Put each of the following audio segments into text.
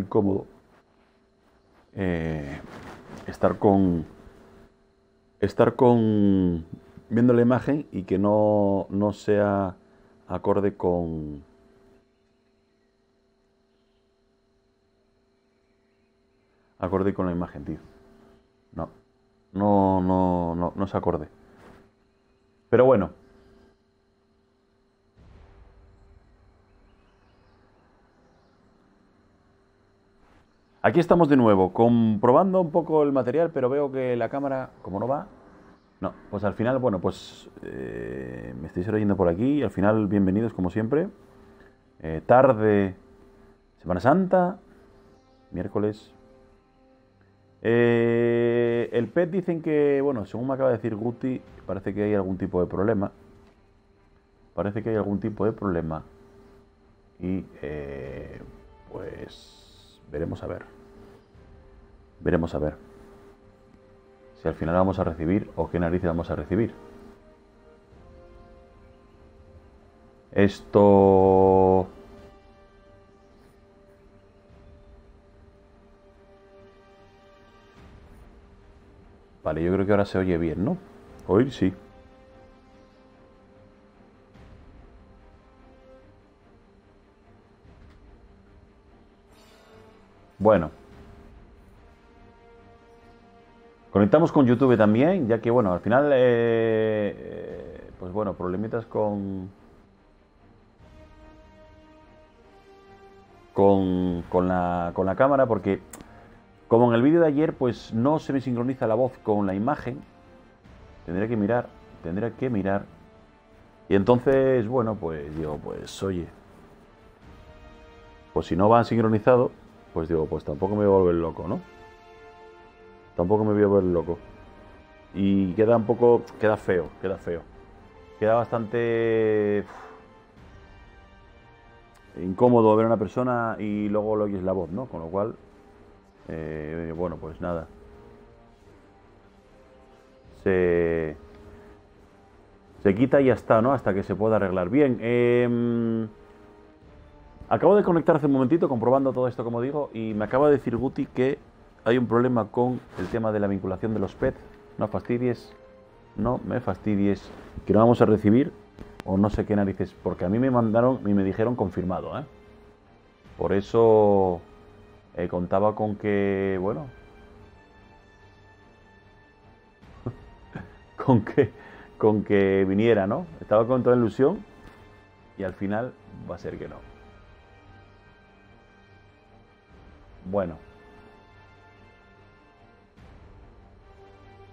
incómodo estar con viendo la imagen y que no sea acorde con la imagen, tío. No, no es acorde. Pero bueno, aquí estamos de nuevo, comprobando un poco el material, pero veo que la cámara, como no va, no, pues al final, bueno, pues me estáis oyendo por aquí y al final, bienvenidos como siempre. Tarde, Semana Santa, miércoles. El PET dicen que, bueno, según me acaba de decir Guti, parece que hay algún tipo de problema. Parece que hay algún tipo de problema. Y pues veremos a ver. Veremos a ver. Si al final vamos a recibir o qué narices vamos a recibir. Esto... Vale, yo creo que ahora se oye bien, ¿no? Oír sí. Bueno, conectamos con YouTube también, ya que, bueno, al final, pues bueno, problemitas con la cámara, porque como en el vídeo de ayer, pues no se me sincroniza la voz con la imagen, tendría que mirar. Y entonces, bueno, pues digo, pues oye, pues si no va sincronizado, pues digo, pues tampoco me voy a volver loco, ¿no? Tampoco me voy a volver loco. Y queda un poco, queda feo, queda feo. Queda bastante incómodo ver a una persona y luego lo oyes la voz, ¿no? Con lo cual, bueno, pues nada. Se, se quita y ya está, ¿no? Hasta que se pueda arreglar. Bien, acabo de conectar hace un momentito comprobando todo esto, como digo, y me acaba de decir Guti que hay un problema con el tema de la vinculación de los PET. No fastidies, no me fastidies, que no vamos a recibir o no sé qué narices, porque a mí me mandaron y me dijeron confirmado, ¿eh? Por eso contaba con que, bueno, con que, con que viniera, ¿no? Estaba con toda ilusión y al final va a ser que no. Bueno,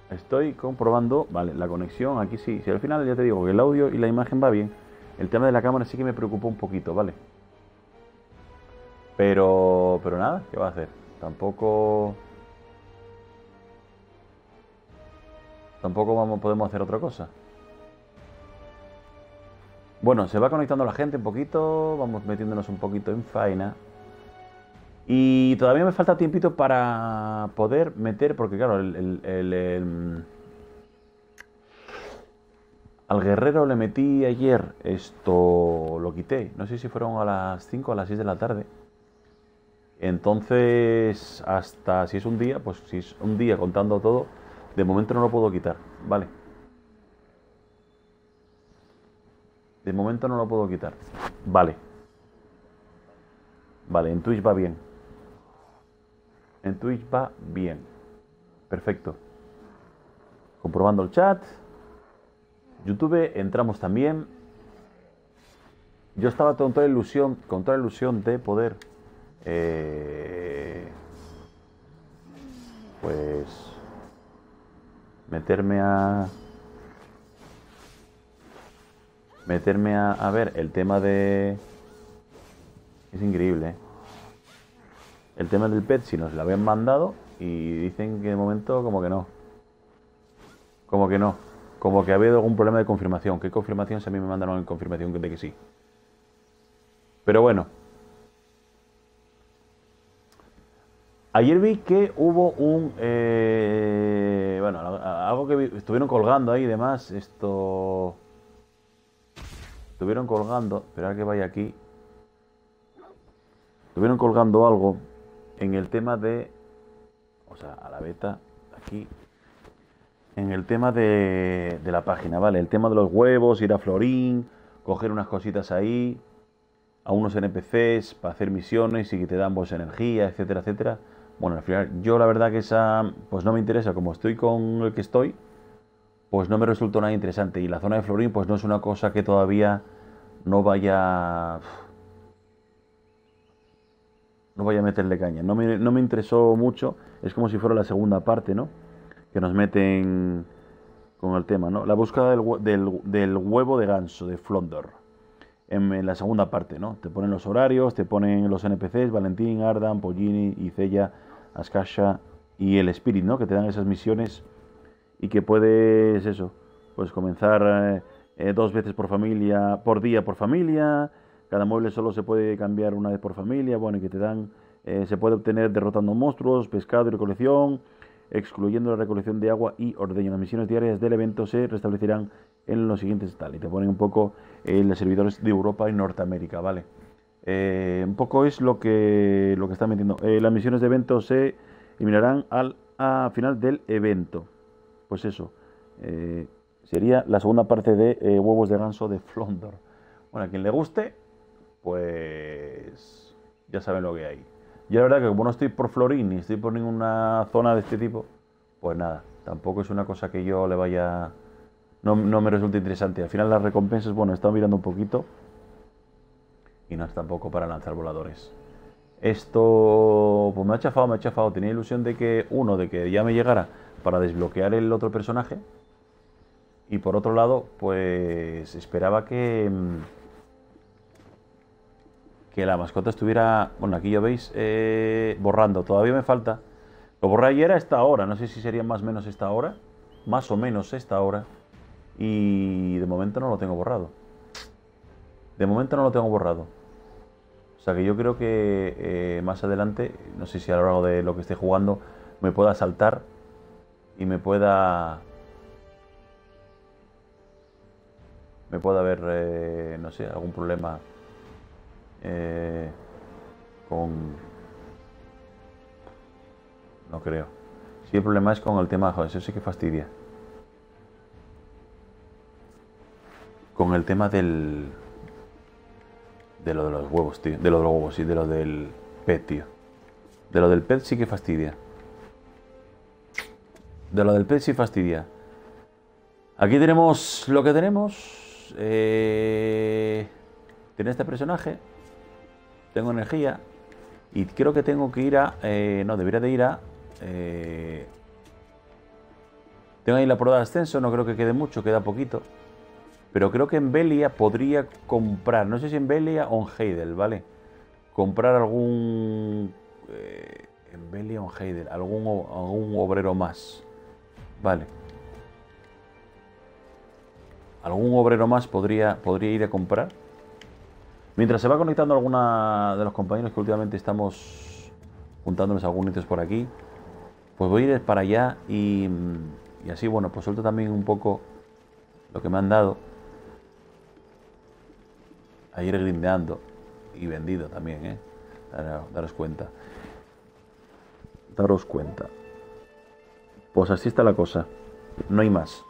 estoy comprobando, vale, la conexión, aquí sí, si al final ya te digo que el audio y la imagen va bien, el tema de la cámara sí que me preocupó un poquito, ¿vale? Pero nada, ¿qué va a hacer? Tampoco, tampoco podemos hacer otra cosa. Bueno, se va conectando la gente un poquito, vamos metiéndonos un poquito en faena. Y todavía me falta tiempito para poder meter, porque claro, al guerrero le metí ayer, esto lo quité, no sé si fueron a las 5 o a las 6 de la tarde. Entonces, hasta si es un día, pues si es un día contando todo, de momento no lo puedo quitar, ¿vale? De momento no lo puedo quitar. Vale, vale, en Twitch va bien. En Twitch va bien. Perfecto. Comprobando el chat. YouTube, entramos también. Yo estaba con toda la ilusión de poder, eh, pues, meterme a ver el tema de... Es increíble, ¿eh? El tema del PET, si nos lo habían mandado y dicen que de momento como que no. Como que no. Como que ha habido algún problema de confirmación. ¿Qué confirmación si a mí me mandaron en confirmación de que sí? Pero bueno. Ayer vi que hubo un... bueno, algo que estuvieron colgando ahí y demás. Esto... Estuvieron colgando... Esperad que vaya aquí. Estuvieron colgando algo. en el tema de, o sea, a la beta, aquí, en el tema de la página, ¿vale? El tema de los huevos, ir a Florín, coger unas cositas ahí, a unos NPCs para hacer misiones y que te dan pues energía, etcétera, etcétera. Bueno, al final, yo la verdad que esa, pues no me interesa, como estoy con el que estoy, pues no me resultó nada interesante. Y la zona de Florín, pues no es una cosa que todavía no vaya, no vaya a meterle caña. No me interesó mucho, es como si fuera la segunda parte, ¿no? Que nos meten con el tema, ¿no? La búsqueda del huevo de ganso, de Flondor, en la segunda parte, ¿no? Te ponen los horarios, te ponen los NPCs, Valentín, Ardan, Pollini, Icella, Askasha y el Spirit, ¿no? Que te dan esas misiones y que puedes, eso, pues comenzar 2 veces por familia, por día por familia, cada mueble solo se puede cambiar una vez por familia, bueno, y que te dan, se puede obtener derrotando monstruos, pescado y recolección, excluyendo la recolección de agua y ordeño. Las misiones diarias del evento se restablecerán en los siguientes tal, y te ponen un poco los servidores de Europa y Norteamérica, ¿vale? Un poco es lo que está metiendo. Las misiones de evento se eliminarán a final del evento. Pues eso, sería la segunda parte de huevos de ganso de Flondor. Bueno, a quien le guste, pues ya saben lo que hay. Yo la verdad que como no estoy por Florín ni estoy por ninguna zona de este tipo, pues nada, tampoco es una cosa que yo le vaya... No me resulta interesante. Al final las recompensas, bueno, he estado mirando un poquito y no es tampoco para lanzar voladores. Esto, pues me ha chafado. Tenía ilusión de que ya me llegara para desbloquear el otro personaje. Y por otro lado, pues esperaba que la mascota estuviera... Bueno, aquí ya veis, borrando. Todavía me falta. Lo borré ayer a esta hora. No sé si sería más o menos esta hora. Más o menos esta hora. Y de momento no lo tengo borrado. O sea que yo creo que más adelante, no sé si a lo largo de lo que esté jugando, me pueda saltar y me pueda haber, no sé, algún problema con... No creo. Si el problema es con el tema, joder, eso sí que fastidia. Con el tema de lo de los huevos, tío. De lo de los huevos, sí, de lo del pet, tío. De lo del pet sí que fastidia. Aquí tenemos lo que tenemos. Tiene este personaje. Tengo energía. Y creo que tengo que ir a... no, debería de ir a... tengo ahí la prueba de ascenso. No creo que quede mucho, queda poquito. Pero creo que en Belia podría comprar, no sé si en Belia o en Heidel, ¿vale? Comprar algún... en Belia o en Heidel, algún obrero más, ¿vale? Algún obrero más podría ir a comprar. Mientras se va conectando alguna de los compañeros que últimamente estamos juntándonos algunos hitos por aquí, pues voy a ir para allá y así, bueno, pues suelto también un poco lo que me han dado. A ir grindeando y vendido también, ¿eh? Daros cuenta. Pues así está la cosa. No hay más.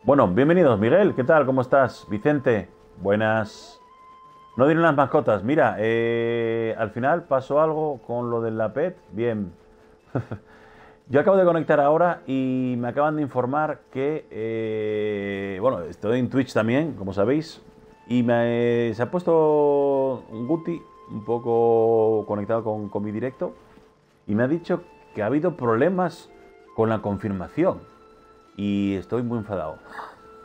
Bueno, bienvenidos, Miguel. ¿Qué tal? ¿Cómo estás? Vicente, buenas. No diré las mascotas. Mira, al final pasó algo con lo de la PET. Bien. Yo acabo de conectar ahora y me acaban de informar que, bueno, estoy en Twitch también, como sabéis, y se ha puesto un Guti un poco conectado con mi directo y me ha dicho que ha habido problemas con la confirmación y estoy muy enfadado.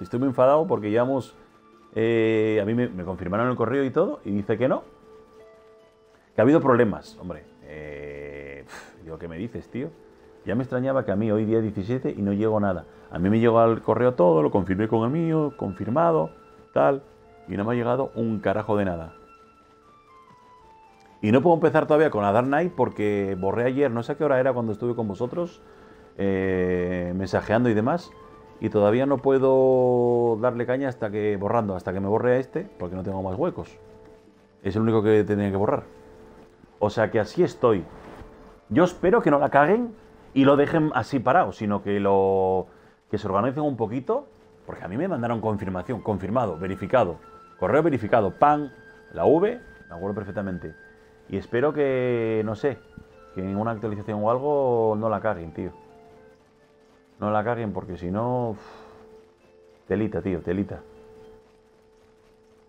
Estoy muy enfadado porque llevamos, a mí me confirmaron el correo y todo y dice que no, que ha habido problemas, hombre. Digo, ¿qué me dices, tío? Ya me extrañaba que a mí hoy día 17 y no llegó nada. A mí me llegó al correo todo, lo confirmé con el mío, confirmado, tal, y no me ha llegado un carajo de nada. Y no puedo empezar todavía con la Dark Knight porque borré ayer, no sé a qué hora era cuando estuve con vosotros, mensajeando y demás, y todavía no puedo darle caña hasta que me borre a este, porque no tengo más huecos. Es el único que tenía que borrar. O sea que así estoy. Yo espero que no la caguen y lo dejen así parado, sino que se organicen un poquito, porque a mí me mandaron confirmación, confirmado, verificado, correo verificado, pan, la V, me acuerdo perfectamente. Y espero que, no sé, que en una actualización o algo no la caguen, tío. No la caguen porque si no... Telita, tío, telita.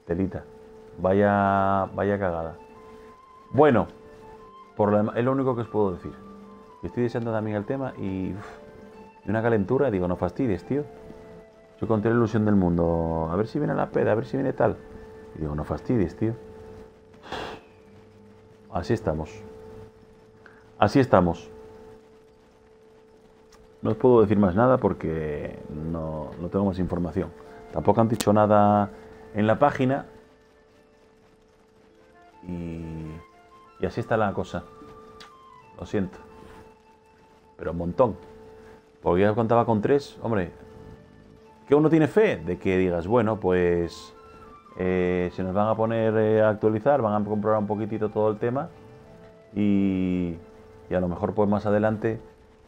Telita. Vaya cagada. Bueno, es lo único que os puedo decir. Estoy deseando también el tema y una calentura. Digo, no fastidies, tío. Yo con toda la ilusión del mundo. A ver si viene la peda, a ver si viene tal. Y digo, no fastidies, tío. Así estamos. Así estamos. No os puedo decir más nada porque no tengo más información. Tampoco han dicho nada en la página. Y así está la cosa. Lo siento. Pero un montón. Porque ya contaba con 3. Hombre, que uno tiene fe de que digas, bueno, pues se nos van a poner a actualizar, van a comprobar un poquitito todo el tema y a lo mejor pues más adelante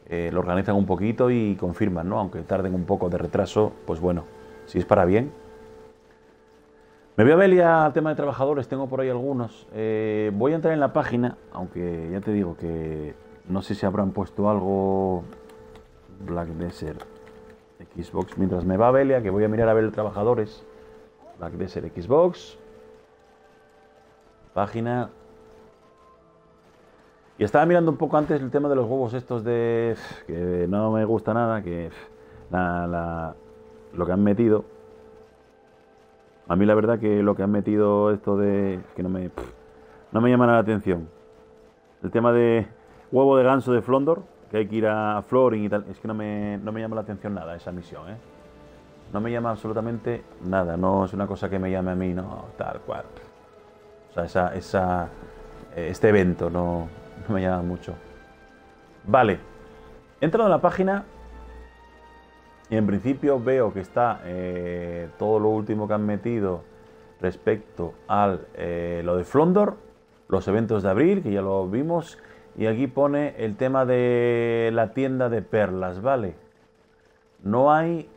lo organizan un poquito y confirman, ¿no? Aunque tarden un poco de retraso, pues bueno, si es para bien. Me voy a ver ya al tema de trabajadores, tengo por ahí algunos. Voy a entrar en la página, aunque ya te digo que no sé si habrán puesto algo Black Desert Xbox. Mientras me va a Belia, que voy a mirar a ver el trabajadores. Black Desert Xbox. Página. Y estaba mirando un poco antes el tema de los huevos estos de... que no me gusta nada, que lo que han metido. A mí la verdad que lo que han metido esto de... que no me llama la atención. El tema de huevo de ganso de Flondor, que hay que ir a Florin y tal. Es que no me llama la atención nada esa misión, ¿eh? No me llama absolutamente nada. No es una cosa que me llame a mí, no, tal cual. O sea, este evento no me llama mucho. Vale. He entrado en la página y en principio veo que está todo lo último que han metido respecto al lo de Flondor, los eventos de abril, que ya lo vimos, y aquí pone el tema de la tienda de perlas, ¿vale? No hay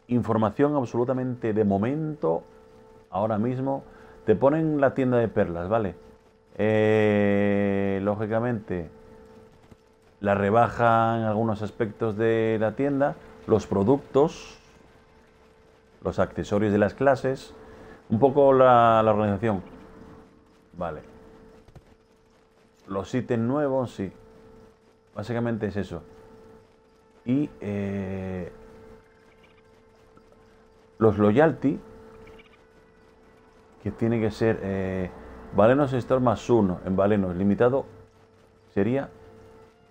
información absolutamente de momento, ahora mismo, te ponen la tienda de perlas, ¿vale? Lógicamente, la rebaja en algunos aspectos de la tienda, los productos, los accesorios de las clases, un poco la organización. Vale. Los ítems nuevos, sí. Básicamente es eso. Y los loyalty, que tiene que ser Valenos Store más 1 en Valenos limitado, sería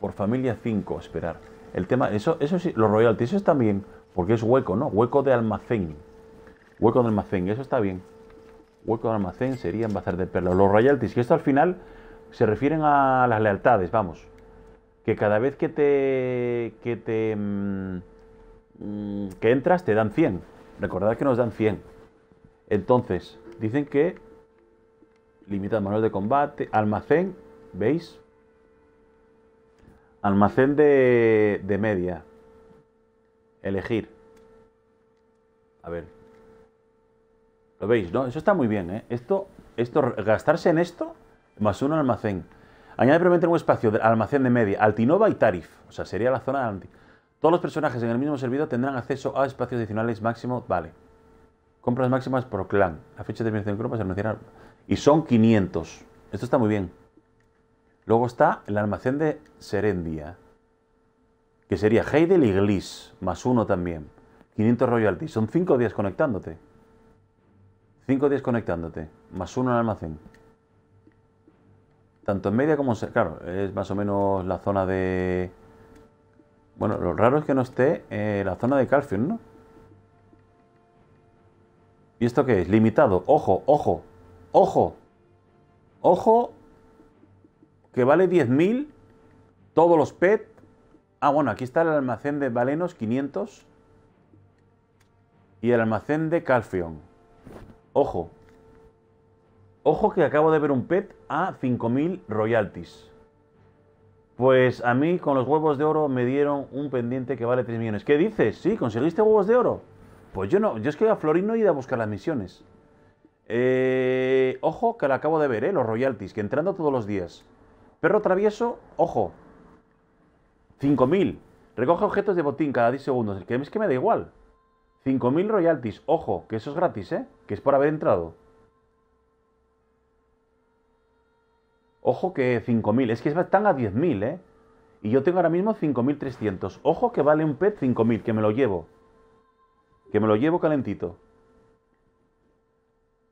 por familia 5, esperar. El tema, eso sí, los royalties, eso está bien, porque es hueco, ¿no? Hueco de almacén. Hueco de almacén, eso está bien. Hueco de almacén sería en bazar de perlas. Los royalties, que esto al final se refieren a las lealtades, vamos. Que cada vez que entras te dan 100. Recordad que nos dan 100. Entonces, dicen que limitado manual de combate, almacén, ¿veis? Almacén de media. Elegir. A ver. ¿Lo veis? ¿No? Eso está muy bien, ¿eh? Esto, gastarse en esto, más un almacén. Añade previamente un espacio de almacén de media, Altinova y Tarif. O sea, sería la zona de todos los personajes en el mismo servidor tendrán acceso a espacios adicionales máximo. Vale. Compras máximas por clan. La fecha de terminación de compras se anunciará. Y son 500. Esto está muy bien. Luego está el almacén de Serendia, que sería Heidel y Gliss, más 1 también. 500 royalties. Son 5 días conectándote. 5 días conectándote. Más 1 en almacén. Tanto en media como en... Claro, es más o menos la zona de... Bueno, lo raro es que no esté la zona de Calfion, ¿no? ¿Y esto qué es? Limitado. Ojo, ojo, ojo. Ojo. Que vale 10.000. Todos los PET. Ah, bueno, aquí está el almacén de Valenos, 500. Y el almacén de Calfion. Ojo. Ojo que acabo de ver un pet a 5.000 royalties. Pues a mí con los huevos de oro me dieron un pendiente que vale 3 millones. ¿Qué dices? ¿Sí? ¿Conseguiste huevos de oro? Pues yo no. Yo es que a Florín no he ido a buscar las misiones. Ojo que lo acabo de ver, los royalties, que entrando todos los días. Perro travieso, ojo. 5.000. Recoge objetos de botín cada 10 segundos. Que es que me da igual. 5.000 royalties. Ojo, que eso es gratis, que es por haber entrado. Ojo que 5.000. Es que están a 10.000, Y yo tengo ahora mismo 5.300. Ojo que vale un pet 5.000, que me lo llevo. Que me lo llevo calentito.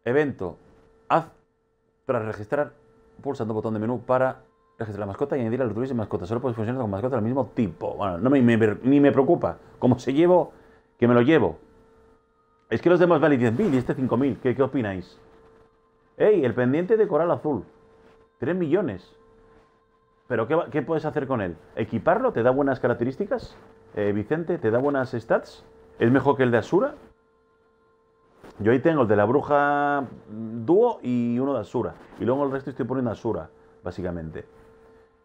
Evento. Haz para registrar, pulsando el botón de menú para registrar la mascota y añadir a los turistas de mascota. Solo puedes funcionar con mascotas del mismo tipo. Bueno, no ni me preocupa. Como se llevo, que me lo llevo. Es que los demás valen 10.000 y este 5.000. ¿Qué opináis? ¡Ey! El pendiente de coral azul. 3 millones. ¿Pero qué puedes hacer con él? ¿Equiparlo? ¿Te da buenas características? Vicente, ¿te da buenas stats? ¿Es mejor que el de Asura? Yo ahí tengo el de la bruja dúo y uno de Asura. Y luego el resto estoy poniendo Asura, básicamente.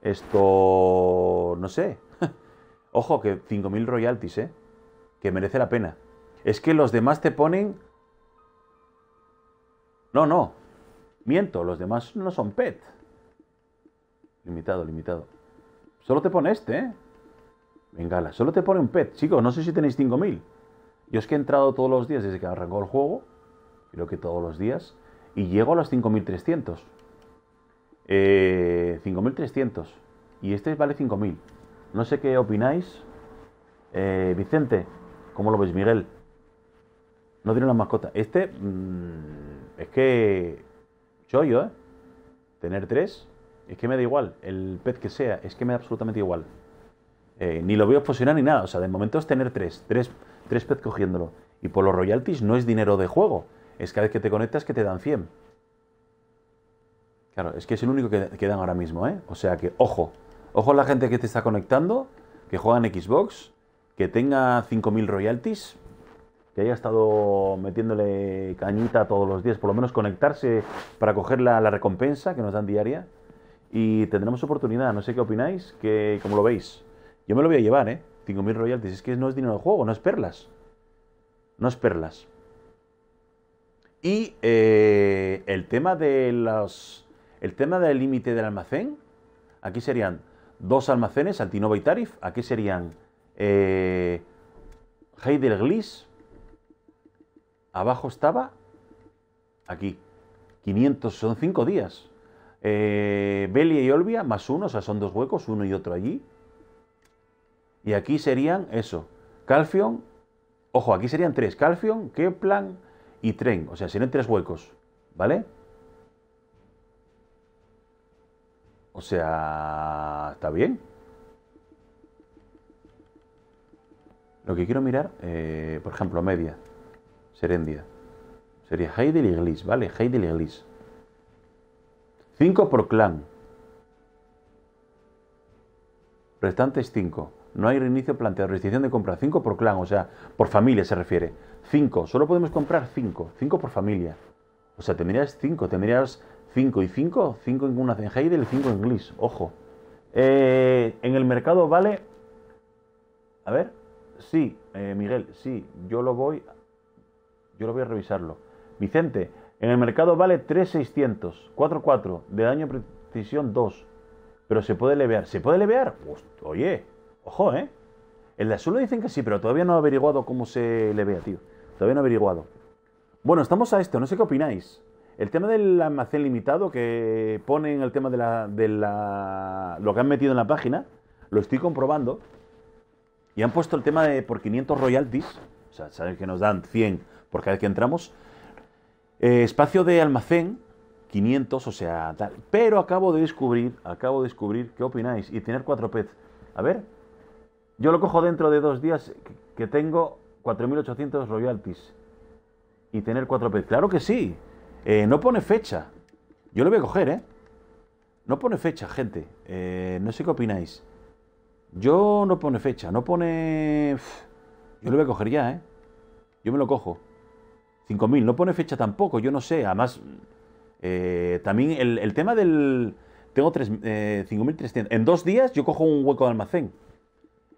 Esto... no sé. Ojo, que 5.000 royalties, que merece la pena. Es que los demás te ponen... No. Miento, los demás no son pet. Limitado. Solo te pone este, Bengala, solo te pone un pet. Chicos, no sé si tenéis 5.000. Yo es que he entrado todos los días desde que arrancó el juego. Creo que todos los días. Y llego a los 5.300. 5.300. Y este vale 5.000. No sé qué opináis. Vicente, ¿cómo lo ves, Miguel? No tiene una mascota. Este... es que... chollo, Tener 3... es que me da igual. El pet que sea, es que me da absolutamente igual. Ni lo veo fusionar ni nada. O sea, de momento es tener 3 pet cogiéndolo. Y por los royalties no es dinero de juego. Es cada vez que te conectas que te dan 100. Claro, es que es el único que dan ahora mismo, O sea que, ojo. Ojo a la gente que te está conectando, que juega en Xbox, que tenga 5.000 royalties, que haya estado metiéndole cañita todos los días, por lo menos conectarse para coger la recompensa que nos dan diaria. Y tendremos oportunidad. No sé qué opináis, ¿cómo lo veis? Yo me lo voy a llevar, 5.000 royalties. Es que no es dinero de juego, no es perlas. No es perlas. Y el tema del límite del almacén, aquí serían 2 almacenes, Altinova y Tarif. Aquí serían Heidelglis. Abajo estaba, aquí, 500, son 5 días. Belia y Olvia, más 1, o sea, son 2 huecos, uno y otro allí. Y aquí serían, eso, Calfion, ojo, aquí serían 3, Calfion, Keplan y Tren, o sea, serían 3 huecos, ¿vale? O sea, está bien. Lo que quiero mirar, por ejemplo, media, Serendia, sería Heidel y Glis, ¿vale? Heidel y Glis. 5 por clan. Restantes 5. No hay reinicio planteado. Restricción de compra. 5 por clan, o sea, por familia se refiere. 5. Solo podemos comprar 5. 5 por familia. O sea, tendrías 5. Tendrías 5 y 5. 5 en una en Heidel y 5 en Glis. Ojo. En el mercado vale... A ver. Sí, Miguel, sí. Yo lo voy a revisarlo. Vicente... En el mercado vale 3.600, 4.4, de daño de precisión 2. Pero se puede levear. ¿Se puede levear? Oye, ojo, El de azul dicen que sí, pero todavía no he averiguado cómo se levea, tío. Todavía no he averiguado. Bueno, estamos a esto, no sé qué opináis. El tema del almacén limitado que ponen el tema lo que han metido en la página, lo estoy comprobando. Y han puesto el tema de por 500 royalties, o sea, sabes que nos dan 100 por cada vez que entramos. Espacio de almacén, 500, o sea, tal. Pero acabo de descubrir, ¿qué opináis? Y tener 4 pets. A ver, yo lo cojo dentro de 2 días que tengo 4.800 royalties. Y tener 4 pets. Claro que sí. No pone fecha. Yo lo voy a coger, No pone fecha, gente. No sé qué opináis. Yo no pone fecha, no pone... Yo lo voy a coger ya, Yo me lo cojo. 5.000, no pone fecha tampoco, yo no sé. Además, También el tema del... Tengo 5.300. En 2 días yo cojo un hueco de almacén.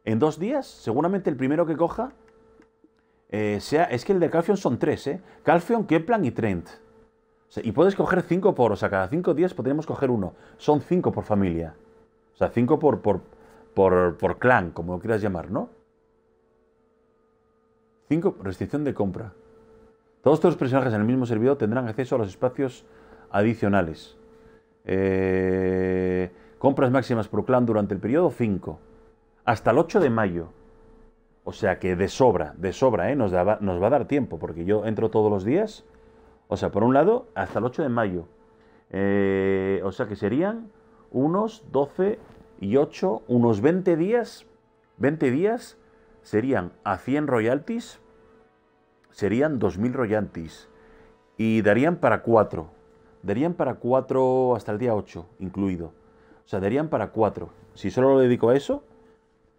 En 2 días, seguramente el primero que coja es que el de Calphion son 3, ¿eh? Calphion, Keplan y Trent. O sea, y puedes coger 5 por... O sea, cada 5 días podríamos coger uno. Son 5 por familia. O sea, 5 por clan, como lo quieras llamar, ¿no? 5, restricción de compra. Todos estos personajes en el mismo servidor tendrán acceso a los espacios adicionales. Compras máximas por clan durante el periodo 5. Hasta el 8 de mayo. O sea que de sobra, ¿eh? Nos va a dar tiempo, porque yo entro todos los días. O sea, por un lado, hasta el 8 de mayo. O sea que serían unos 12 y 8, unos 20 días. 20 días serían a 100 royalties. Serían 2.000 royalties. Y darían para 4. Darían para 4 hasta el día 8, incluido. O sea, darían para 4. Si solo lo dedico a eso,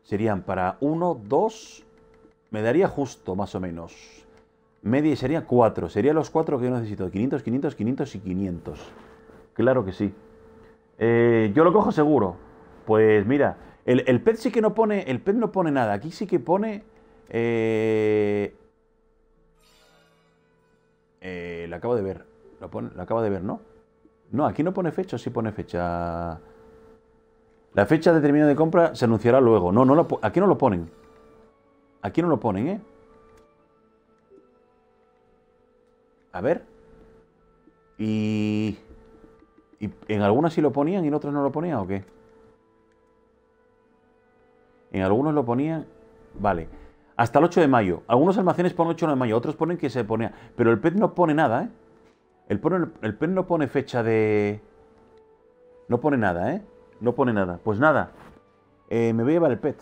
serían para 1, 2... Me daría justo, más o menos. Media y sería 4. Serían los 4 que yo necesito. 500, 500, 500 y 500. Claro que sí. Yo lo cojo seguro. Pues mira, el pet sí que no pone... El pet no pone nada. Aquí sí que pone... lo acabo de ver. Lo acabo de ver, ¿no? No, aquí no pone fecha, sí pone fecha. La fecha determinada de compra se anunciará luego. No, aquí no lo ponen. Aquí no lo ponen, ¿eh? A ver. Y en algunas sí lo ponían y en otras no lo ponían, ¿o qué? En algunos lo ponían... Vale. Hasta el 8 de mayo. Algunos almacenes ponen 8 de mayo, otros ponen que se ponía. Pero el PET no pone nada, ¿eh? El PET no pone fecha de... No pone nada, ¿eh? No pone nada. Pues nada. Me voy a llevar el PET.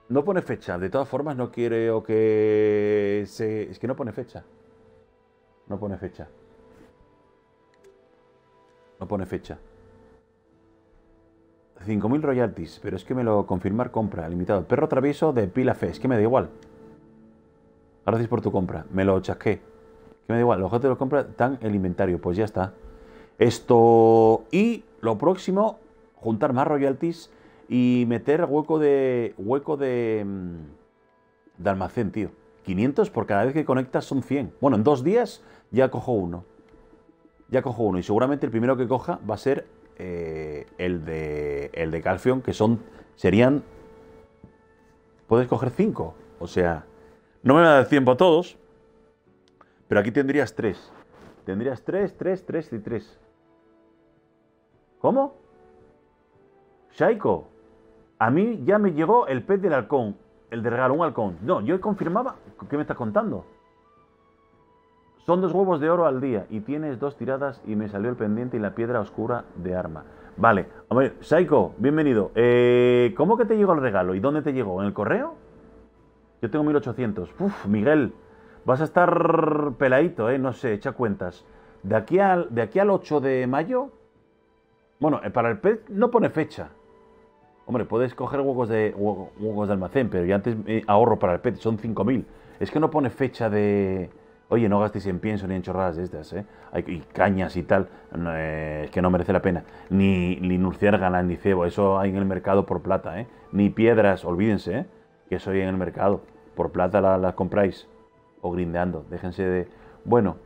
No pone fecha. De todas formas, no quiero que se... Es que no pone fecha. No pone fecha. No pone fecha. 5.000 royalties. Pero es que me lo confirmar compra. Limitado. Perro travieso de pila fe. Es que me da igual. Gracias por tu compra. Me lo chasqué. Que me da igual. Los objetos de la compra están en el inventario. Pues ya está. Esto... Y lo próximo, juntar más royalties y meter hueco de almacén, tío. 500 por cada vez que conectas son 100. Bueno, en 2 días ya cojo uno. Ya cojo uno. Y seguramente el primero que coja va a ser el de Calphion, que serían... Puedes coger 5. O sea, no me va a dar tiempo a todos. Pero aquí tendrías 3. Tendrías 3, 3, 3 y 3. ¿Cómo? Shaiko, a mí ya me llegó el pet del halcón. El de regalo, un halcón. No, yo confirmaba. ¿Qué me estás contando? Son 2 huevos de oro al día y tienes 2 tiradas y me salió el pendiente y la piedra oscura de arma. Vale, a ver, Shaiko, bienvenido. ¿Cómo que te llegó el regalo? ¿Y dónde te llegó? ¿En el correo? Yo tengo 1.800. Uf, Miguel, vas a estar peladito, no sé, echa cuentas. De aquí al 8 de mayo... Bueno, para el pet no pone fecha. Hombre, puedes coger huecos de almacén, pero ya antes ahorro para el pet, son 5.000. Es que no pone fecha de... Oye, no gastéis en pienso ni en chorradas de estas, ¿eh? Y cañas y tal, es que no merece la pena. Ni luciérgana, ni cebo, eso hay en el mercado por plata, ¿eh? Ni piedras, olvídense, ¿eh? Que eso hay en el mercado. Por plata las compráis. O grindeando, déjense de... Bueno...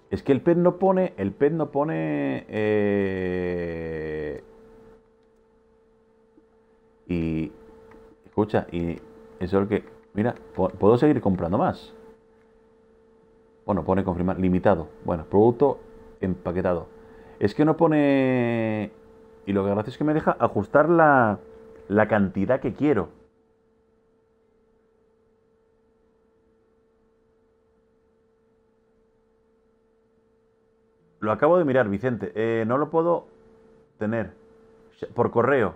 Es que el pet no pone... Y... Escucha, y... Eso es lo que... Mira, puedo seguir comprando más. Bueno, pone confirmar. Limitado. Bueno, producto empaquetado. Es que no pone... Y lo que hace es que me deja ajustar la cantidad que quiero. Lo acabo de mirar, Vicente. No lo puedo tener. Por correo.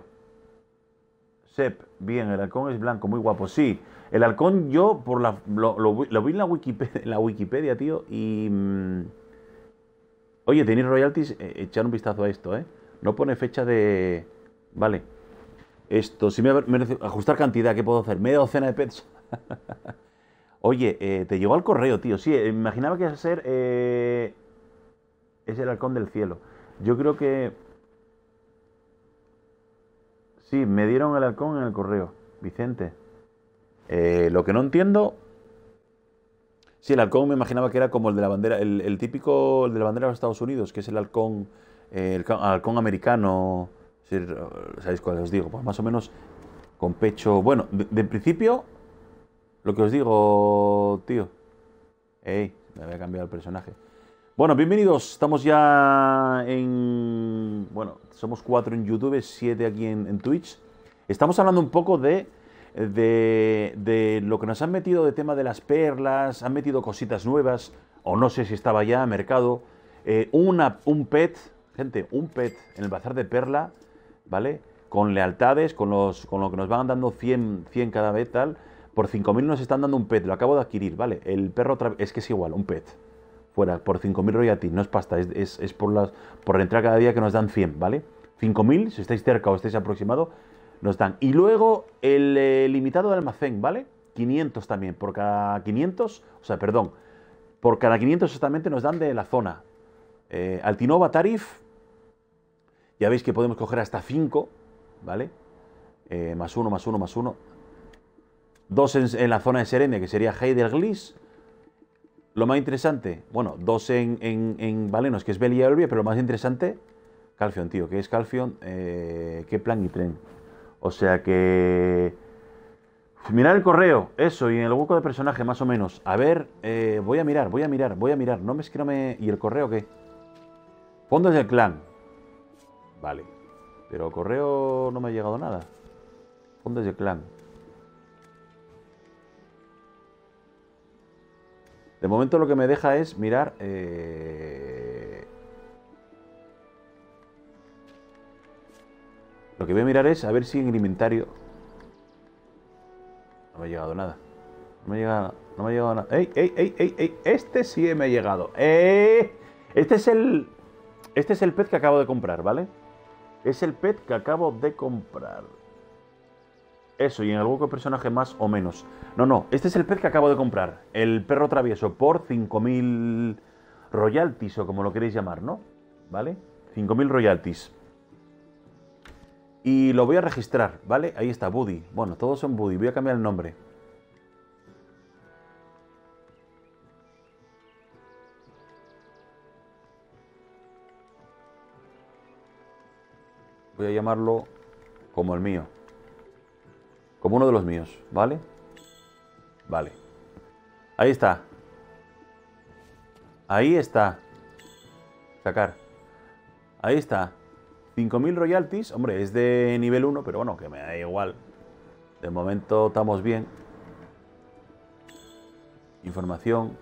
Sep, bien, el halcón es blanco, muy guapo. Sí, el halcón yo lo vi en la Wikipedia, tío, y... Oye, tenéis royalties, echar un vistazo a esto, ¿eh? No pone fecha de... Vale. Esto, si me merece... Ajustar cantidad, ¿qué puedo hacer? Media docena de pets. Oye, te llegó al correo, tío. Sí, imaginaba que iba a ser... Es el halcón del cielo. Yo creo que... Sí, me dieron el halcón en el correo, Vicente. Lo que no entiendo... Sí, el halcón me imaginaba que era como el de la bandera, el típico, el de la bandera de los Estados Unidos, que es el halcón, halcón americano. Sí, ¿sabéis cuál os digo? Pues más o menos con pecho... Bueno, de principio, lo que os digo, tío. Ey, me había cambiado el personaje. Bueno, bienvenidos. Estamos ya en... Bueno, somos 4 en YouTube, 7 aquí en Twitch. Estamos hablando un poco de lo que nos han metido de tema de las perlas, han metido cositas nuevas, o no sé si estaba ya en mercado. Un pet, gente, un pet en el bazar de Perla, ¿vale? Con lealtades, con lo que nos van dando 100 cada vez, tal. Por 5.000 nos están dando un pet, lo acabo de adquirir, ¿vale? El perro es que es igual, un pet. Fuera, por 5.000 royalties, no es pasta, es por entrar cada día que nos dan 100, ¿vale? 5.000, si estáis cerca o estáis aproximado, nos dan. Y luego el limitado de almacén, ¿vale? 500 también, por cada 500, o sea, perdón, por cada 500 exactamente nos dan de la zona. Altinova Tarif, ya veis que podemos coger hasta 5, ¿vale? Más uno, más uno, más uno. 2 en la zona de Serenia, que sería Heidelglis. Lo más interesante, bueno, 2 en Valenos, que es Belia Elvia, pero lo más interesante, Calfion, tío, que es Calfion, qué plan y tren. O sea que... Mirar el correo, eso, y en el hueco de personaje, más o menos. A ver, voy a mirar. No me es que no me... ¿Y el correo qué? Fondos del clan. Vale. Pero correo no me ha llegado nada. Fondos del clan. De momento lo que me deja es mirar... Lo que voy a mirar es a ver si en el inventario... No me ha llegado nada. No me ha llegado nada. ¡Ey, ey, ey, ey, ey! Este sí me ha llegado. Este es el pet que acabo de comprar, ¿vale? Es el pet que acabo de comprar. Eso, y en algún personaje más o menos. No, este es el pet que acabo de comprar. El perro travieso por 5.000 royalties, o como lo queréis llamar, ¿no? ¿Vale? 5.000 royalties. Y lo voy a registrar, ¿vale? Ahí está, Buddy. Bueno, todos son Buddy. Voy a cambiar el nombre. Voy a llamarlo como el mío. Como uno de los míos, ¿vale? Vale. Ahí está. Ahí está. Sacar. Ahí está. 5.000 royalties. Hombre, es de nivel 1, pero bueno, que me da igual. De momento estamos bien. Información.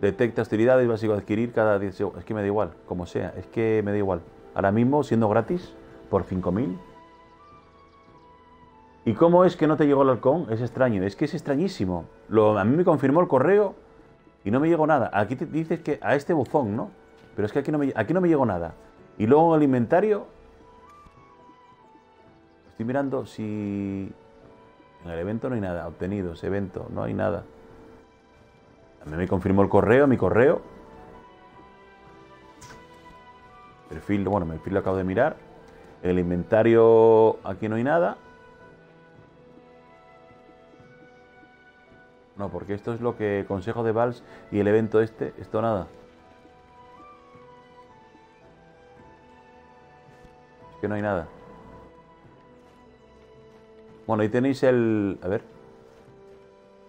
Detecta hostilidades, básico adquirir cada 10 segundos. Es que me da igual, como sea. Es que me da igual. Ahora mismo, siendo gratis, por 5.000. ¿Y cómo es que no te llegó el halcón? Es extraño, es que es extrañísimo. A mí me confirmó el correo y no me llegó nada. Aquí te dices que a este buzón, ¿no? Pero es que aquí no me llegó nada. Y luego en el inventario... Estoy mirando si... En el evento no hay nada. Obtenidos, evento, no hay nada. A mí me confirmó el correo, mi correo. Perfil, bueno, mi perfil lo acabo de mirar. En el inventario aquí no hay nada. No, porque esto es lo que... Consejo de Vals y el evento esto nada. Es que no hay nada. Bueno, ahí tenéis el... A ver.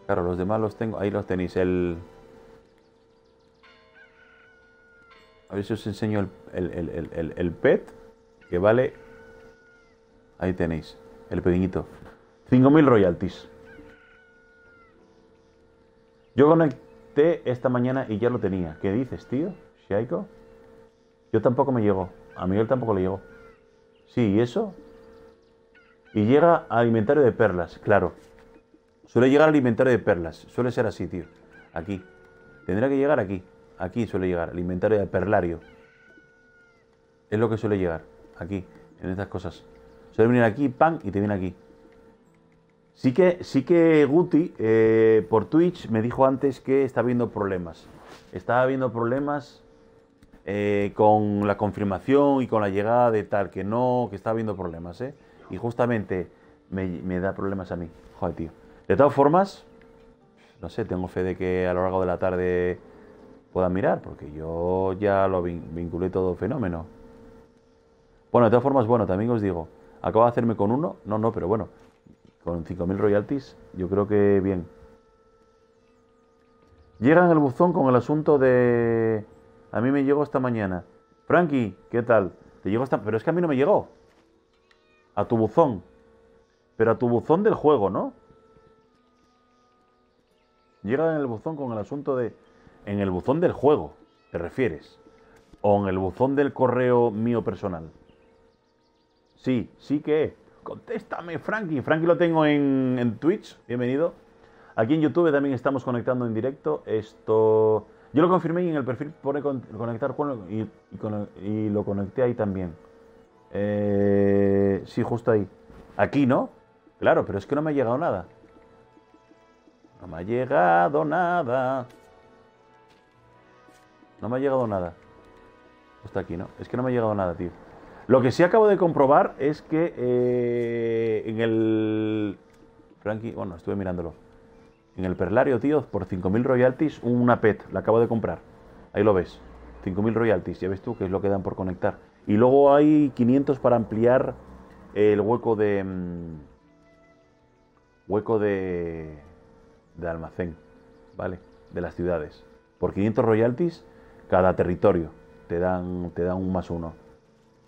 Claro, los demás los tengo... Ahí los tenéis, el... A ver si os enseño el pet. Que vale... Ahí tenéis. El pequeñito. 5.000 royalties. Yo conecté esta mañana y ya lo tenía. ¿Qué dices, tío? ¿Shaiko? Yo tampoco me llegó. A Miguel tampoco le llegó. Sí, ¿y eso? Y llega al inventario de perlas, claro. Suele llegar al inventario de perlas. Suele ser así, tío. Aquí. Tendrá que llegar aquí. Aquí suele llegar, al inventario de perlario. Es lo que suele llegar. Aquí, en estas cosas. Suele venir aquí, pan, y te viene aquí. Sí que Guti, por Twitch, me dijo antes que estaba habiendo problemas. Estaba habiendo problemas con la confirmación y con la llegada de tal, que no, que está habiendo problemas, ¿eh? Y justamente me da problemas a mí. Joder, tío. De todas formas, no sé, tengo fe de que a lo largo de la tarde pueda mirar, porque yo ya lo vinculé todo fenómeno. Bueno, de todas formas, bueno, también os digo, acabo de hacerme con uno, no, pero bueno, con 5.000 royalties, yo creo que bien. Llega en el buzón con el asunto de... A mí me llegó esta mañana. Frankie, ¿qué tal? Te llegó esta... Pero es que a mí no me llegó. A tu buzón. Pero a tu buzón del juego, ¿no? Llega en el buzón con el asunto de... En el buzón del juego, ¿te refieres? ¿O en el buzón del correo mío personal? Sí, sí que. Contéstame, Frankie. Frankie lo tengo en Twitch. Bienvenido. Aquí en YouTube también estamos conectando en directo. Esto... Yo lo confirmé y en el perfil pone conectar y lo conecté ahí también. Sí, justo ahí. Aquí, ¿no? Claro, pero es que no me ha llegado nada. No me ha llegado nada. No me ha llegado nada. Está aquí, ¿no? Es que no me ha llegado nada, tío. Lo que sí acabo de comprobar es que en el... Frankie, bueno, estuve mirándolo. En el Perlario, tío, por 5.000 royalties, una PET, la acabo de comprar. Ahí lo ves. 5.000 royalties, ya ves tú que es lo que dan por conectar. Y luego hay 500 para ampliar el hueco de... de almacén, ¿vale? De las ciudades. Por 500 royalties, cada territorio te dan un +1.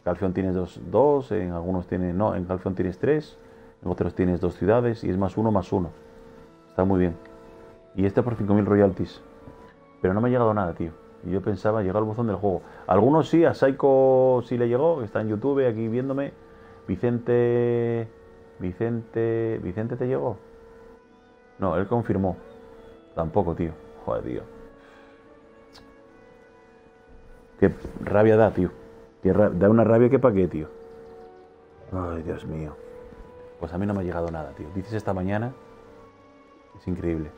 Calphion tienes dos, en algunos tienes... No, en Calphion tienes 3, en otros tienes 2 ciudades y es +1. Está muy bien. Y este por 5.000 royalties. Pero no me ha llegado nada, tío. Y yo pensaba, llega al buzón del juego. Algunos sí, a Psycho sí le llegó, que está en YouTube aquí viéndome. Vicente, ¿te llegó? No, él confirmó. Tampoco, tío. Joder, tío. Qué rabia da, tío. Da una rabia que pa' qué, tío. Ay, Dios mío. Pues a mí no me ha llegado nada, tío. Dices esta mañana. Es increíble.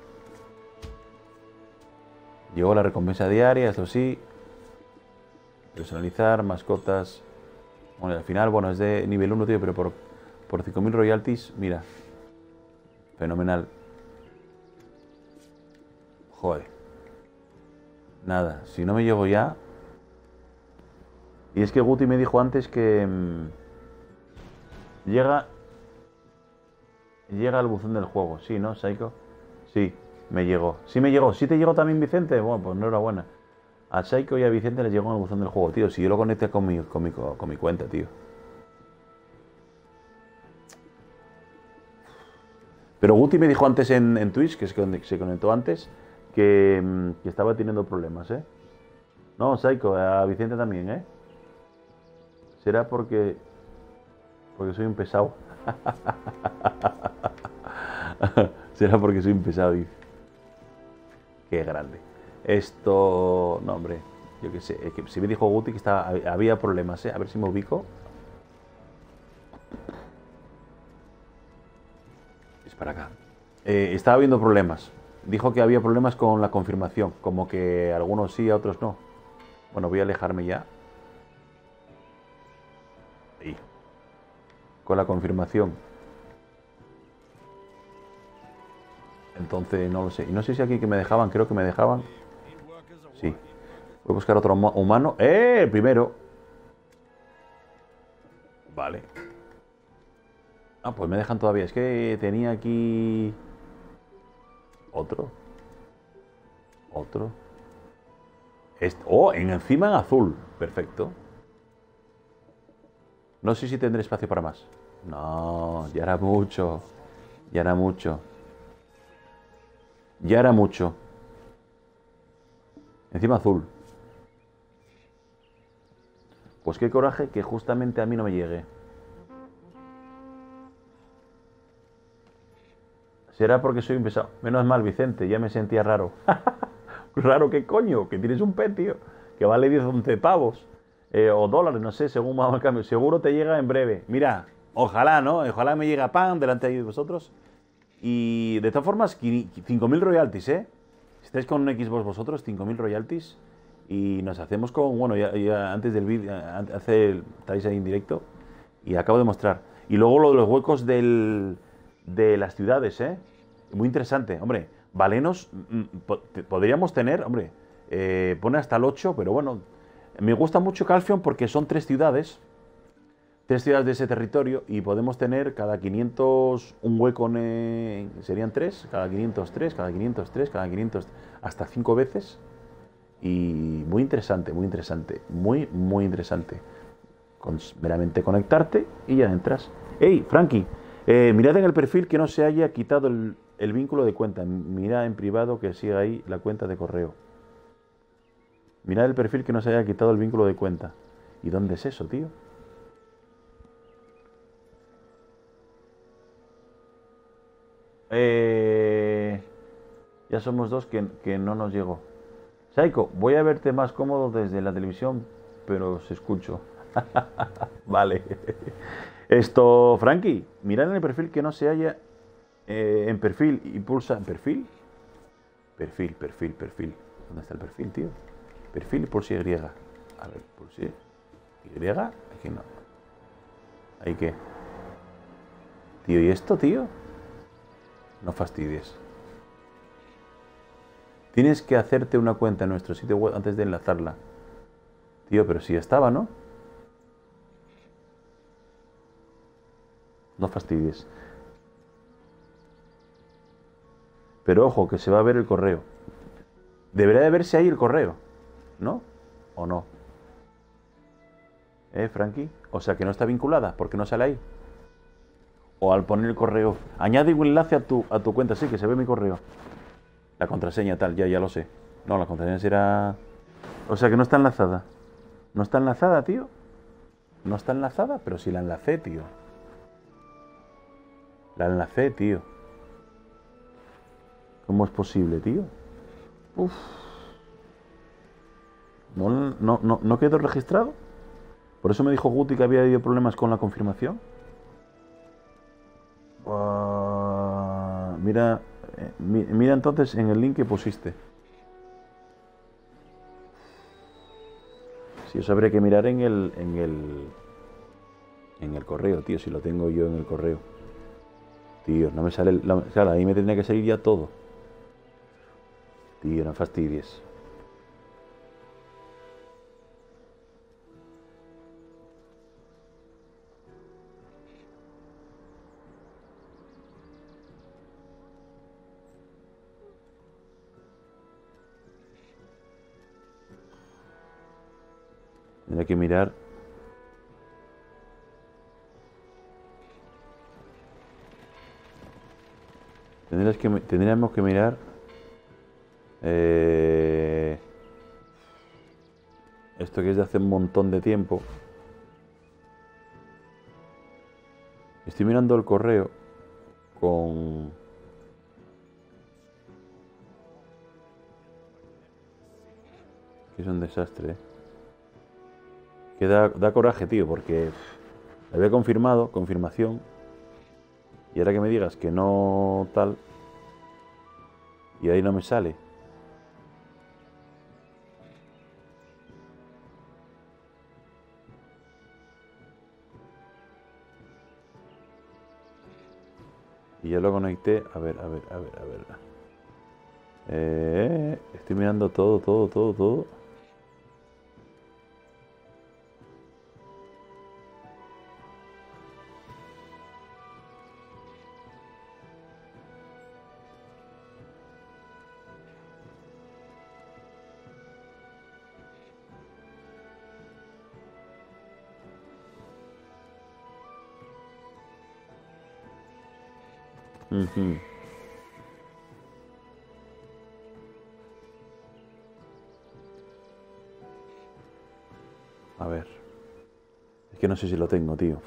Llegó la recompensa diaria, eso sí. Personalizar, mascotas. Bueno, al final, bueno, es de nivel 1, tío, pero por 5.000 royalties, mira. Fenomenal. Joder. Nada, si no me llego ya... Y es que Guti me dijo antes que... llega al buzón del juego. Sí, ¿no, Psycho? Sí, me llegó. Sí me llegó. ¿Sí te llegó también Vicente? Bueno, pues enhorabuena. A Psycho y a Vicente les llegó en el buzón del juego, tío. Si yo lo conecté con mi cuenta, tío. Pero Guti me dijo antes en Twitch, que se conectó antes, que estaba teniendo problemas, ¿eh? No, Psycho, a Vicente también, ¿eh? Será porque soy un pesado. Será porque soy un pesado, dice. Qué grande. Esto... No, hombre. Yo qué sé. Es que si me dijo Guti que había problemas, ¿eh? A ver si me ubico. Es para acá. Estaba habiendo problemas. Dijo que había problemas con la confirmación. Como que algunos sí, a otros no. Bueno, voy a alejarme ya. Ahí. Con la confirmación. Entonces, no lo sé. Y no sé si aquí que me dejaban, creo que me dejaban. Sí. Voy a buscar otro humano. ¡Eh! El primero. Vale. Ah, pues me dejan todavía. Es que tenía aquí... Otro. Oh, encima en azul. Perfecto. No sé si tendré espacio para más. No, ya era mucho. Ya era mucho. Encima azul. Pues qué coraje que justamente a mí no me llegue. Será porque soy un pesado. Menos mal, Vicente, ya me sentía raro. ¿Raro qué coño? Que tienes un pet, tío. Que vale 10 o 11 pavos. O dólares, no sé, según vamos al cambio. Seguro te llega en breve. Mira, ojalá, ¿no? Ojalá me llegue pan delante de vosotros. Y de todas formas, 5.000 royalties, ¿eh? Si estáis con un Xbox vosotros, 5.000 royalties. y nos hacemos con, bueno, ya antes del vídeo, estáis ahí en directo, y acabo de mostrar. Y luego lo de los huecos de las ciudades, ¿eh? Muy interesante, hombre. Balenos podríamos tener, hombre, pone hasta el 8, pero bueno, me gusta mucho Calphion porque son tres ciudades de ese territorio y podemos tener cada 500 un hueco, serían 3, cada 503, cada 503, cada 500, hasta 5 veces. Y muy interesante, muy interesante, muy interesante. Meramente conectarte y ya entras. ¡Hey, Frankie! Mirad en el perfil que no se haya quitado el vínculo de cuenta. Mira en privado que siga ahí la cuenta de correo. Mirad el perfil que no se haya quitado el vínculo de cuenta. ¿Y dónde es eso, tío? Ya somos dos que no nos llegó. Saiko, voy a verte más cómodo desde la televisión, pero os escucho. Vale. Esto, Frankie, mirad en el perfil que no se haya en perfil y pulsa en perfil. Perfil. ¿Dónde está el perfil, tío? Perfil y pulsa Y. A ver, pulsa Y. Aquí no. ¿Ahí qué? Tío, ¿y esto, tío? No fastidies. Tienes que hacerte una cuenta en nuestro sitio web antes de enlazarla. Tío, pero si ya estaba, ¿no? No fastidies. Pero ojo, que se va a ver el correo. Debería de verse ahí el correo, ¿no? ¿O no? Frankie? O sea, que no está vinculada, porque no sale ahí. O al poner el correo. Añade un enlace a tu cuenta, sí, que se ve mi correo. La contraseña tal, ya lo sé. No, la contraseña será... O sea, que no está enlazada. ¿No está enlazada, tío? No está enlazada, pero sí la enlacé, tío. La enlacé, tío. ¿Cómo es posible, tío? Uf. ¿No quedó registrado? Por eso me dijo Guti que había habido problemas con la confirmación. Mira entonces en el link que pusiste. Si eso habría que mirar en el correo, tío, si lo tengo yo en el correo. Tío, no me sale... Claro, ahí me tendría que salir ya todo. Tío, no fastidies. Tendría que mirar... Tendríamos que mirar... esto que es de hace un montón de tiempo. Estoy mirando el correo con... Que es un desastre, Que da coraje, tío, porque había confirmación, y ahora que me digas que no tal, y ahí no me sale. Y ya lo conecté, a ver. Estoy mirando todo. A ver. Es que no sé si lo tengo, tío.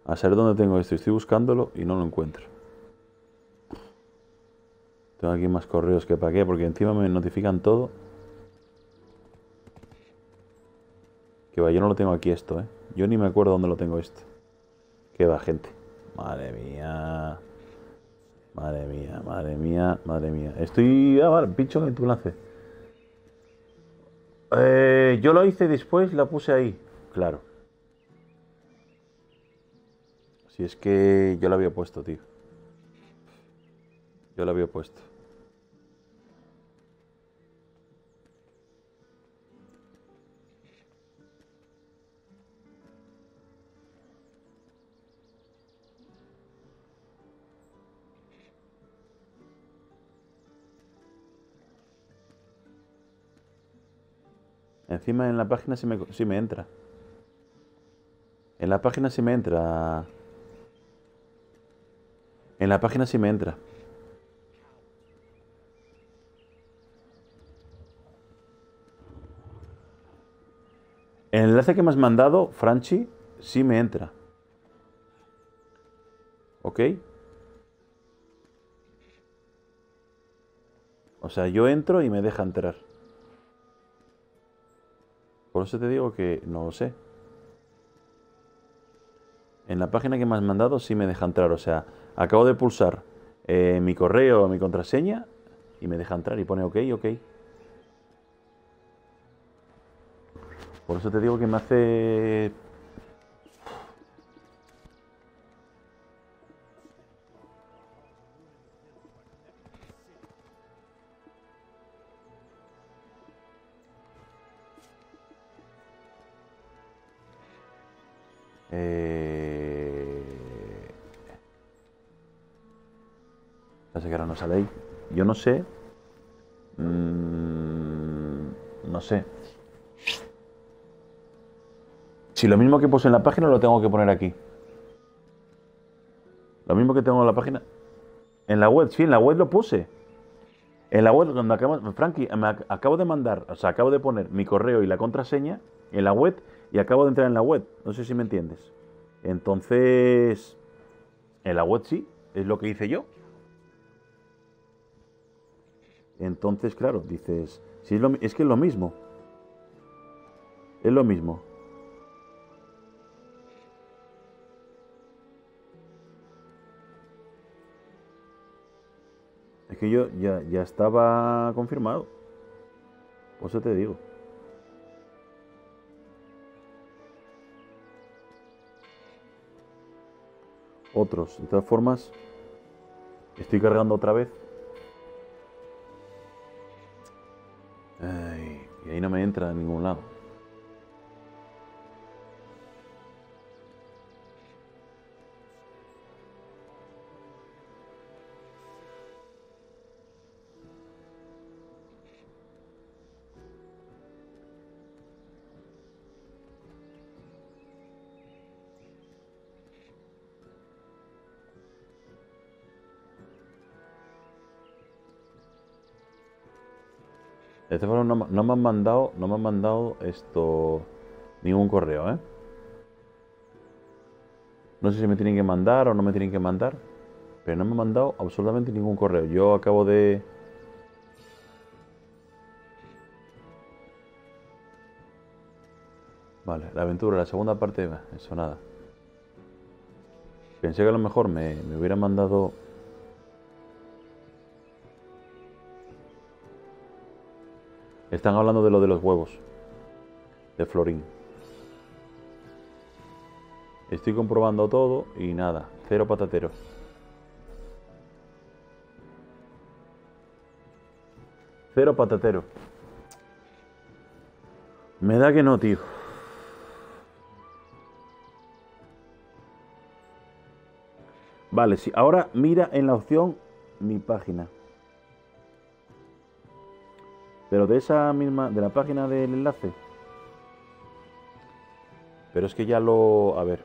A saber dónde tengo esto. Estoy buscándolo y no lo encuentro. Tengo aquí más correos que para qué, porque encima me notifican todo. Que va, yo no lo tengo aquí esto, Yo ni me acuerdo dónde lo tengo esto. Que va, gente. Madre mía. Estoy... vale, pincho en tu enlace. Yo lo hice después, la puse ahí. Claro. Si es que yo la había puesto, tío. Yo la había puesto. Encima en la página sí me entra. En la página sí me entra. En la página sí me entra. En el enlace que me has mandado, Franchi, sí me entra. ¿Ok? O sea, yo entro y me deja entrar. Por eso te digo que no lo sé. En la página que me has mandado sí me deja entrar. O sea, acabo de pulsar mi correo o mi contraseña y me deja entrar y pone OK, OK. Por eso te digo que me hace... Eh... Pasa que ahora no sale ahí. Yo no sé. No sé. Si lo mismo que puse en la página lo tengo que poner aquí. Lo mismo que tengo en la página. En la web, sí, en la web lo puse. En la web, cuando acabo, Frankie, acabo de mandar, o sea, acabo de poner mi correo y la contraseña en la web y acabo de entrar en la web. No sé si me entiendes. Entonces, en la web sí, es lo que hice yo. Entonces, claro, dices, si es que es lo mismo. Es lo mismo. Es que yo ya estaba confirmado. Por eso te digo. Otros. De todas formas, estoy cargando otra vez. Ay, y ahí no me entra a ningún lado. De todas formas, no me han mandado esto, ningún correo, ¿eh? No sé si me tienen que mandar o no me tienen que mandar, pero no me han mandado absolutamente ningún correo. Yo acabo de... Vale, la aventura, la segunda parte, eso nada. Pensé que a lo mejor me hubiera mandado... Están hablando de lo de los huevos, de Florín. Estoy comprobando todo y nada, cero patatero. Cero patatero. Me da que no, tío. Vale, sí. Ahora mira en la opción mi página. Pero de esa misma, de la página del enlace. Pero es que ya lo... A ver.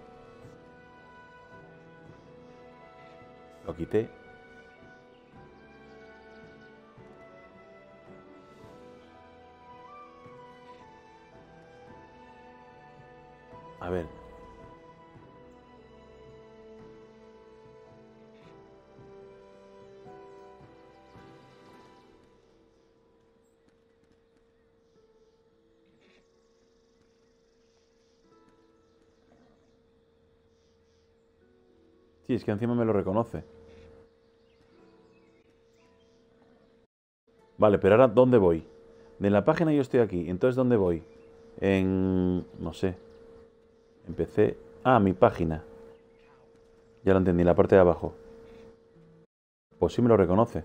Lo quité. A ver. Sí, es que encima me lo reconoce. Vale, pero ahora ¿dónde voy? De la página yo estoy aquí. Entonces, ¿dónde voy? No sé. Empecé... Ah, mi página. Ya lo entendí, la parte de abajo. Pues sí me lo reconoce.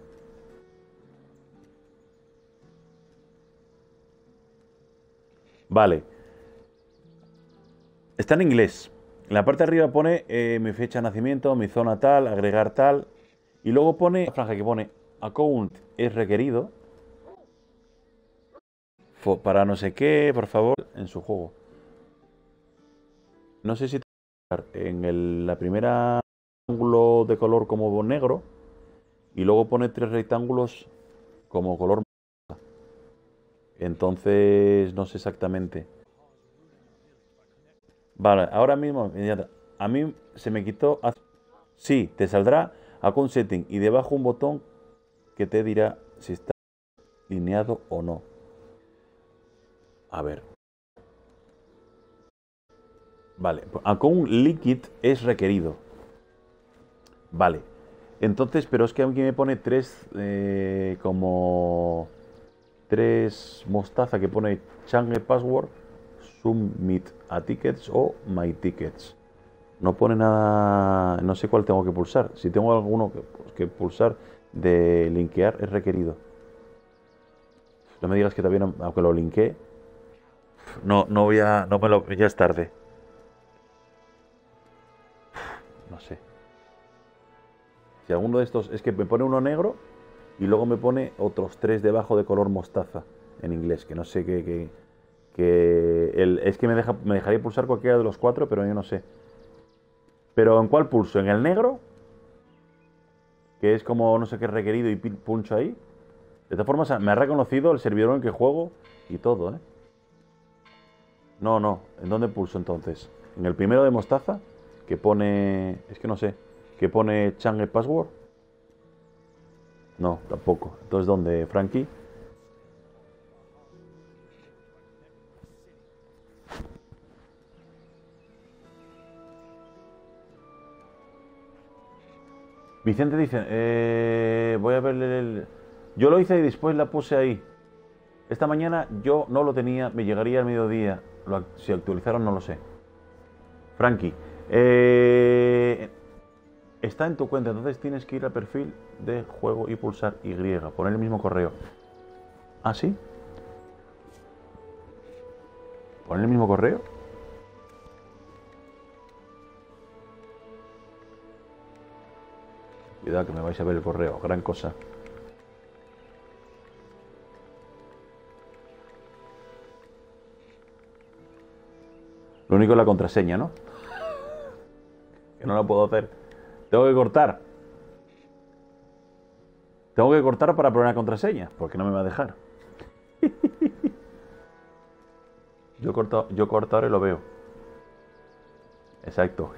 Vale. Está en inglés. En la parte de arriba pone mi fecha de nacimiento, mi zona tal, agregar tal. Y luego pone la franja que pone account es requerido. Para no sé qué, por favor, en su juego. No sé si la primera ángulo de color como negro y luego pone 3 rectángulos como color. Entonces, no sé exactamente. Vale, ahora mismo, a mí se me quitó. Sí, te saldrá account setting y debajo un botón que te dirá si está alineado o no. A ver. Vale, account liquid es requerido. Vale. Entonces, pero es que aquí me pone 3 como 3 mostaza que pone change password, submit a tickets o my tickets. No pone nada, no sé cuál tengo que pulsar. Si tengo alguno que pulsar de linkear es requerido. No me digas que todavía no, aunque lo linkee, no voy a, no me lo, ya es tarde. No sé. Si alguno de estos, es que me pone uno negro y luego me pone otros 3 debajo de color mostaza en inglés, que no sé es que me dejaría pulsar cualquiera de los 4, pero yo no sé. ¿Pero en cuál pulso? ¿En el negro? Que es como no sé qué requerido y puncho ahí. De todas formas, me ha reconocido el servidor en el que juego y todo, ¿eh? No. ¿En dónde pulso entonces? ¿En el primero de mostaza? Que pone... Es que no sé. ¿Que pone change password? No, tampoco. Entonces, ¿dónde, Frankie? Vicente dice, voy a ver Yo lo hice y después la puse ahí. Esta mañana yo no lo tenía, me llegaría al mediodía. Si actualizaron no lo sé. Frankie, está en tu cuenta, entonces tienes que ir al perfil de juego y pulsar Y, poner el mismo correo. ¿Ah, sí? ¿Poner el mismo correo? Cuidado que me vais a ver el correo, gran cosa. Lo único es la contraseña, ¿no? Que no la puedo hacer. Tengo que cortar. Tengo que cortar para poner la contraseña, porque no me va a dejar. Yo corto ahora y lo veo. Exacto.